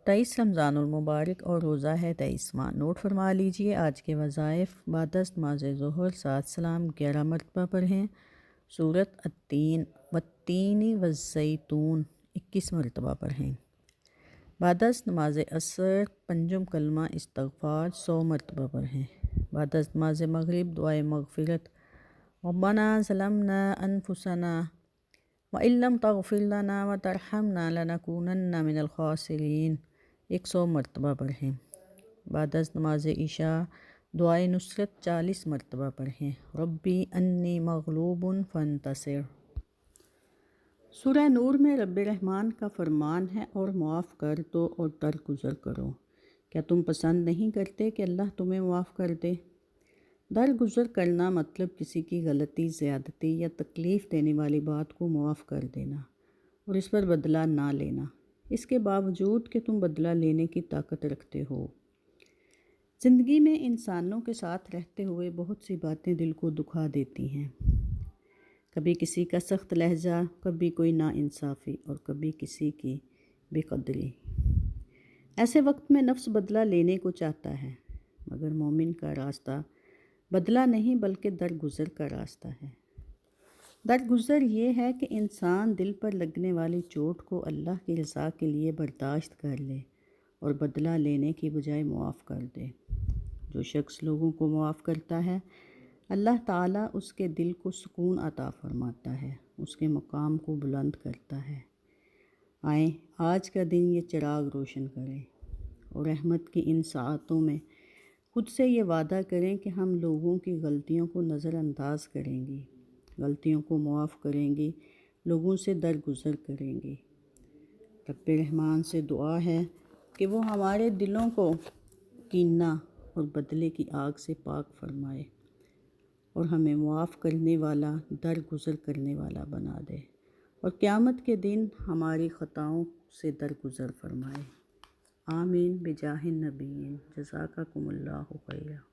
23 رمضان المبارک اور روزہ ہے 23واں۔ نوٹ فرما لیجئے آج کے وظائف: بعد از نماز ظہر 7 سلام 11 مرتبہ پڑھیں، سورۃ التین والتین والزیتون 21 مرتبہ پڑھیں۔ بعد از نماز عصر پنجم کلمہ استغفار 100 مرتبہ پڑھیں۔ بعد از نماز مغرب دعائے مغفرت: ربنا ظلمنا انفسنا وَإِن لَّمْ تَغْفِرْ لَنَا وَتَرْحَمْنَا لَنَكُونَنَّ مِنَ الْخَاسِرِينَ 100 مرتبہ پڑھیں۔ بعد از نماز عشاء دعائے نصرت 40 مرتبہ پڑھیں۔ ربی انی مغلوب فانتصر۔ سورہ نور میں رب رحمان کا فرمان ہے، اور معاف کر دو اور درگزر کرو۔ کیا تم پسند نہیں کرتے کہ اللہ تمہیں معاف کر دے؟ درگزر کرنا مطلب کسی کی غلطی، زیادتی یا تکلیف دینے والی بات کو معاف کر دینا اور اس پر بدلہ نہ لینا، اس کے باوجود کہ تم بدلہ لینے کی طاقت رکھتے ہو۔ زندگی میں انسانوں کے ساتھ رہتے ہوئے بہت سی باتیں دل کو دکھا دیتی ہیں، کبھی کسی کا سخت لہجہ، کبھی کوئی ناانصافی اور کبھی کسی کی بے قدری۔ ایسے وقت میں نفس بدلہ لینے کو چاہتا ہے، مگر مومن کا راستہ بدلہ نہیں بلکہ درگزر کا راستہ ہے۔ درگزر یہ ہے کہ انسان دل پر لگنے والی چوٹ کو اللہ کی رضا کے لیے برداشت کر لے اور بدلہ لینے کی بجائے معاف کر دے۔ جو شخص لوگوں کو معاف کرتا ہے، اللہ تعالیٰ اس کے دل کو سکون عطا فرماتا ہے، اس کے مقام کو بلند کرتا ہے۔ آئیں آج کا دن یہ چراغ روشن کریں اور رحمت کی ان ساعتوں میں خود سے یہ وعدہ کریں کہ ہم لوگوں کی غلطیوں کو نظر انداز کریں گی، غلطیوں کو معاف کریں گی، لوگوں سے درگزر کریں گی۔ رب رحمان سے دعا ہے کہ وہ ہمارے دلوں کو کینہ اور بدلے کی آگ سے پاک فرمائے اور ہمیں معاف کرنے والا، درگزر کرنے والا بنا دے، اور قیامت کے دن ہماری خطاؤں سے درگزر فرمائے۔ آمین بجاہ النبیین۔ جزاکم اللہ خیرا۔